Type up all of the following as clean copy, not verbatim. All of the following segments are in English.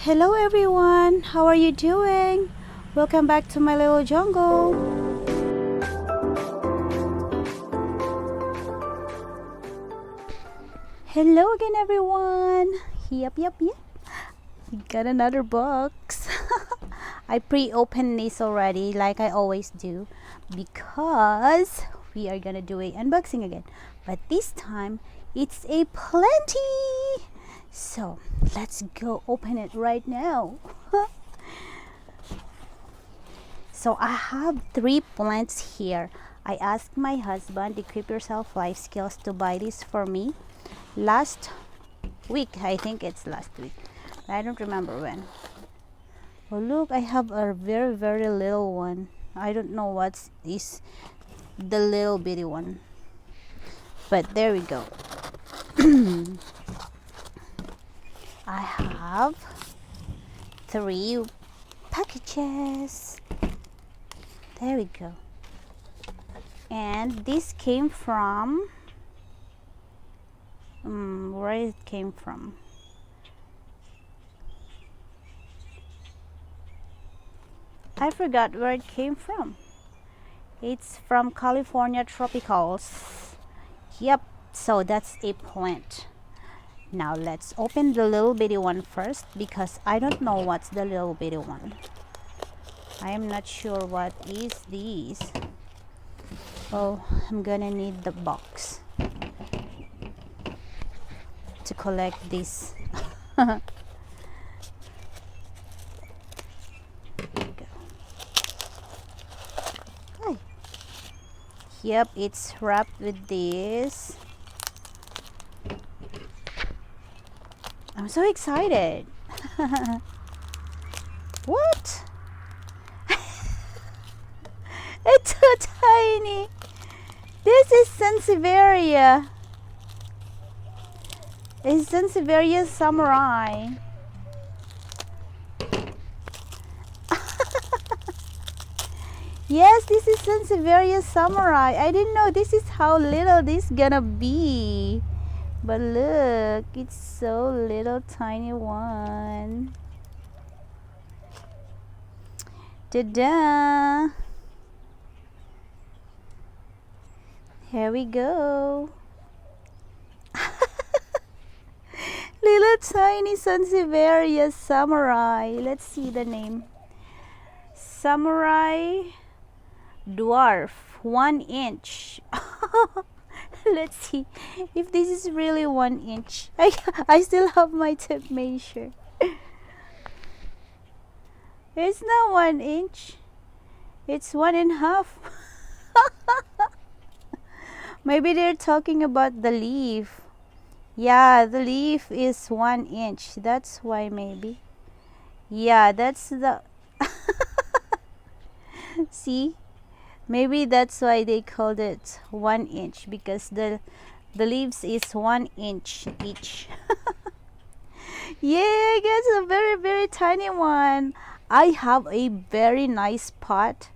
Hello everyone, how are you doing? Welcome back to my little jungle. Hello again everyone. Yep. We got another box. I pre-opened this already like I always do because we are gonna do a unboxing again. But this time it's a plenty. So let's go open it right now. So I have 3 plants here. I asked my husband, Equip Yourself Life Skills, to buy this for me last week. I think it's last week. I don't remember when. Oh look, I have a very little one. I don't know what is the little bitty one. But there we go. I have 3 packages. There we go. And this came from where it came from. I forgot where it came from. It's from California Tropicals. Yep, so that's a plant. Now let's open the little bitty one first because I don't know what's the little bitty one. I am not sure what is these. Oh, I'm gonna need the box to collect this. There we go. Hi. Yep, it's wrapped with this. I'm so excited. What? It's so tiny. This is sansevieria. It's Sansevieria samurai. Yes, this is Sansevieria samurai. I didn't know this is how little this gonna be. But look, it's so little tiny one. Ta-da! Here we go. Little tiny Sansevieria samurai. Let's see the name. Samurai dwarf, 1 inch. Let's see if this is really 1 inch. I still have my tape measure. It's not 1 inch. It's 1.5. Maybe they're talking about the leaf. Yeah, the leaf is 1 inch. That's why maybe. Yeah, that's the... See? Maybe that's why they called it 1 inch, because the leaves is 1 inch each. Yeah, I got a very tiny one. I have a very nice pot.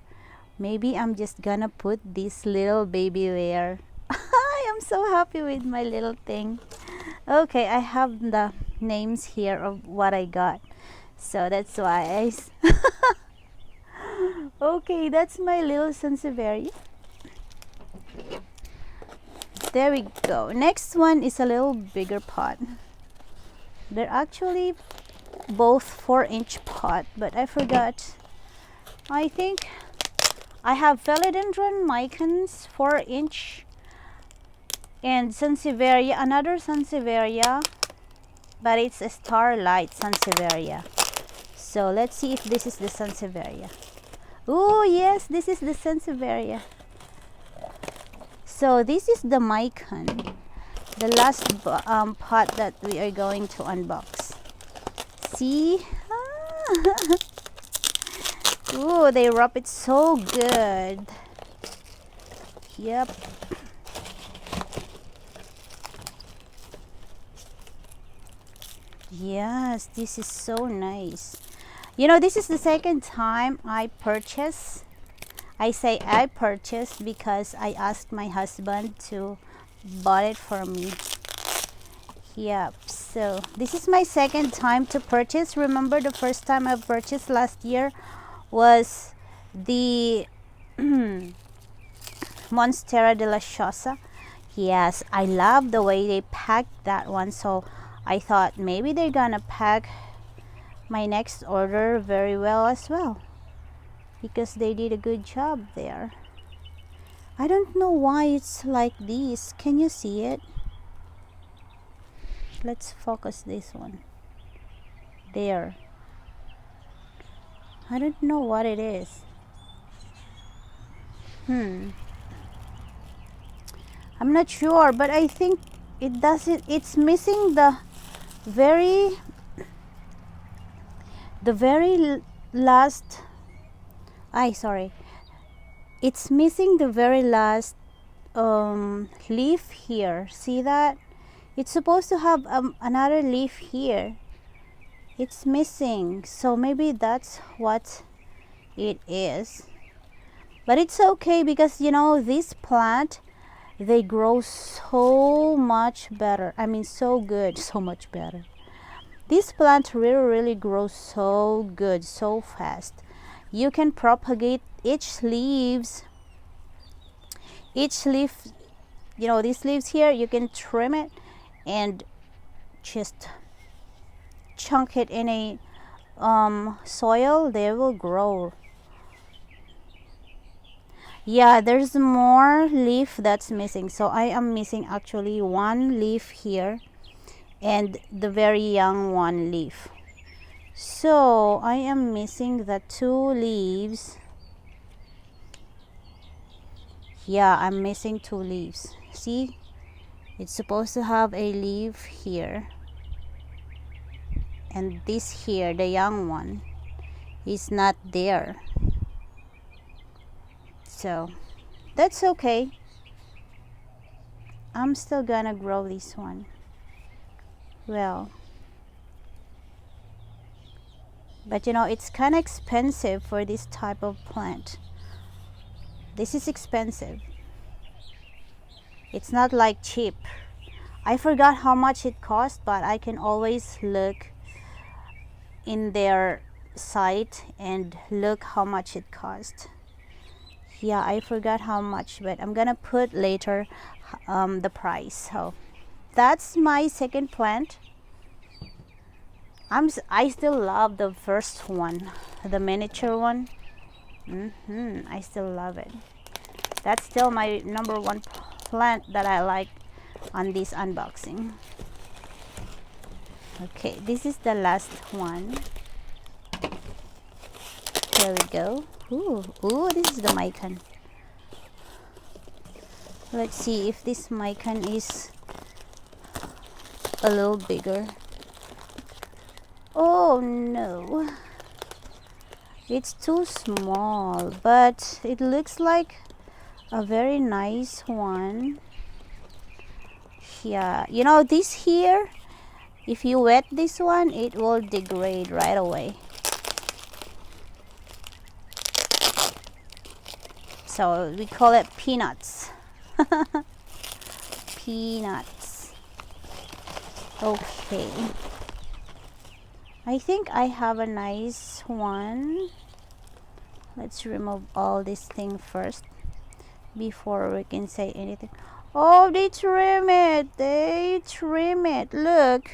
Maybe I'm just gonna put this little baby there. I am so happy with my little thing. Okay, I have the names here of what I got. So that's why okay, that's my little sansevieria. There we go. Next one is a little bigger pot. They're actually both 4-inch pot, but I forgot. I think I have philodendron micans 4-inch and sansevieria, another sansevieria, but it's a starlight sansevieria. So let's see if this is the sansevieria. Oh yes, this is the sansevieria. So this is the mican, the last pot that we are going to unbox. See? Oh, they wrap it so good. Yep. Yes, this is so nice. You know, this is the second time I purchase. I say I purchased because I asked my husband to buy it for me. Yep, so this is my second time to purchase. Remember, the first time I purchased last year was the Monstera deliciosa. Yes, I love the way they packed that one, so I thought maybe they're gonna pack my next order very well as well, because they did a good job there. I don't know why it's like this. Can you see it? Let's focus this one. There. I don't know what it is. I'm not sure, but I think it doesn't. It's missing the very last. Sorry. It's missing the very last leaf here. See that? It's supposed to have another leaf here. It's missing, so maybe that's what it is. But it's okay, because you know, this plant, they grow so much better. I mean, so good, so much better. This plant really grows so good, so fast. You can propagate each leaf, you know, these leaves here, you can trim it and just chunk it in a soil. They will grow. Yeah, there's more leaf that's missing, so I am missing actually one leaf here and the very young one leaf. So I am missing the two leaves. Yeah, I'm missing two leaves. See, it's supposed to have a leaf here, and this here, the young one, is not there. So that's okay. I'm still gonna grow this one. Well, but you know, it's kind of expensive for this type of plant. This is expensive. It's not like cheap. I forgot how much it cost, but I can always look in their site and look how much it cost. Yeah, I forgot how much, but I'm gonna put later the price. So that's my second plant. I still love the first one, the miniature one. I still love it. That's still my number one plant that I like on this unboxing. Okay, this is the last one. Here we go. Ooh, this is the mican. Let's see if this mican is a little bigger. Oh no, it's too small, but it looks like a very nice one. Yeah, you know, this here, if you wet this one, it will degrade right away. So we call it peanuts. Peanuts. Okay, I think I have a nice one. Let's remove all this thing first before we can say anything. Oh, they trim it. They trim it. Look.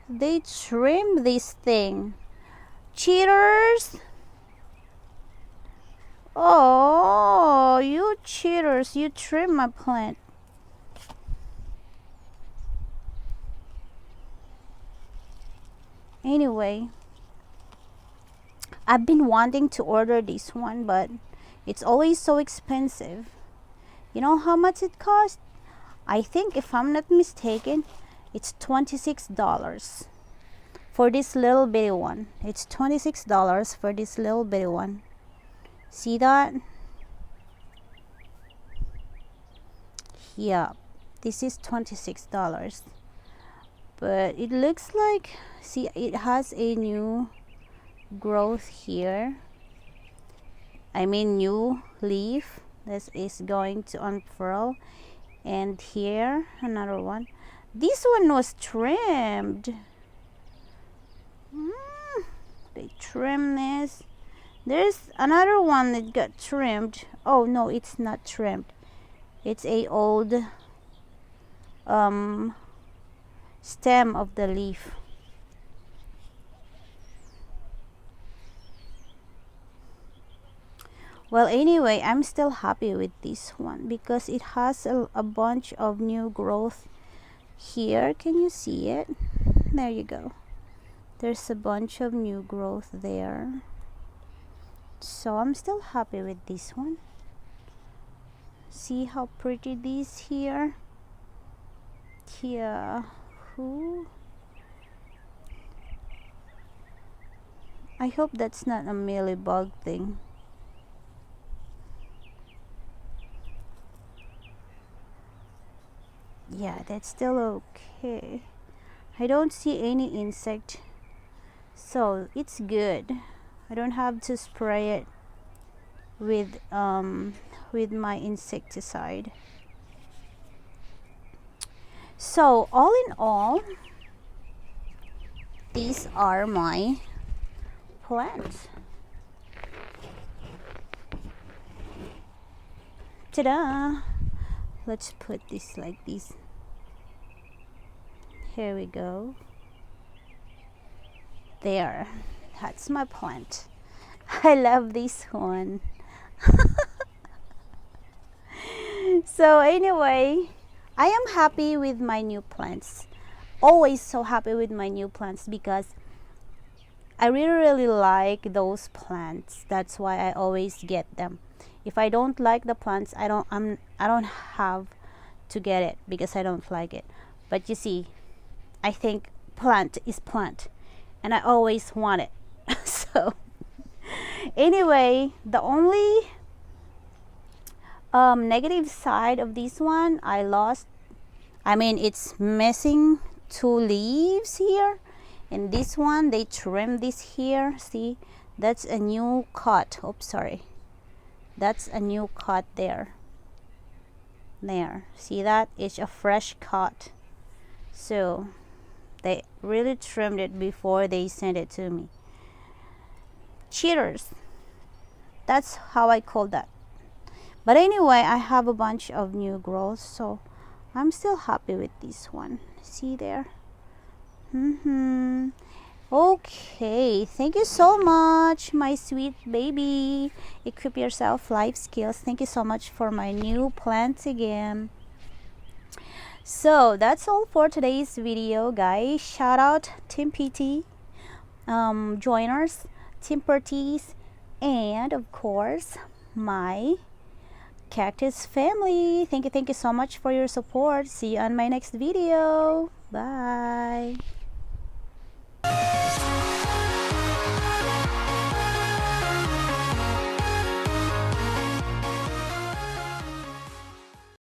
They trim this thing. Cheaters. Oh, you cheaters. You trim my plant. Anyway, I've been wanting to order this one, but it's always so expensive. You know how much it cost? I think, if I'm not mistaken, it's $26 for this little bitty one. It's $26 for this little bitty one. See that? Yeah, this is $26. But it looks like, see, it has a new growth here. I mean, new leaf. This is going to unfurl. And here, another one. This one was trimmed. They trimmed this. There's another one that got trimmed. Oh no, it's not trimmed. It's a old stem of the leaf. Well, anyway, I'm still happy with this one because it has a bunch of new growth here. Can you see it? There you go. There's a bunch of new growth there. So I'm still happy with this one. See how pretty this here? Yeah. Ooh. I hope that's not a mealybug thing. Yeah, that's still okay. I don't see any insect, so it's good. I don't have to spray it with my insecticide. So all in all, these are my plants. Ta-da! Let's put this like this. Here we go. There. That's my plant. I love this one. So anyway, I am happy with my new plants. Always so happy with my new plants because I really like those plants. That's why I always get them. If I don't like the plants, I don't have to get it because I don't like it. But you see, I think plant is plant and I always want it. So anyway, the only negative side of this one, it's missing 2 leaves here, and this one they trimmed this here. See, that's a new cut. Oops, sorry, that's a new cut there. See that? It's a fresh cut. So they really trimmed it before they sent it to me. Cheaters. That's how I call that. But anyway, I have a bunch of new growth, so I'm still happy with this one. See there? Okay, thank you so much, my sweet baby. Equip yourself life skills. Thank you so much for my new plants again. So that's all for today's video, guys. Shout out Team PT, joiners, Team Planties, and of course my cactus family. Thank you so much for your support. See you on my next video. Bye.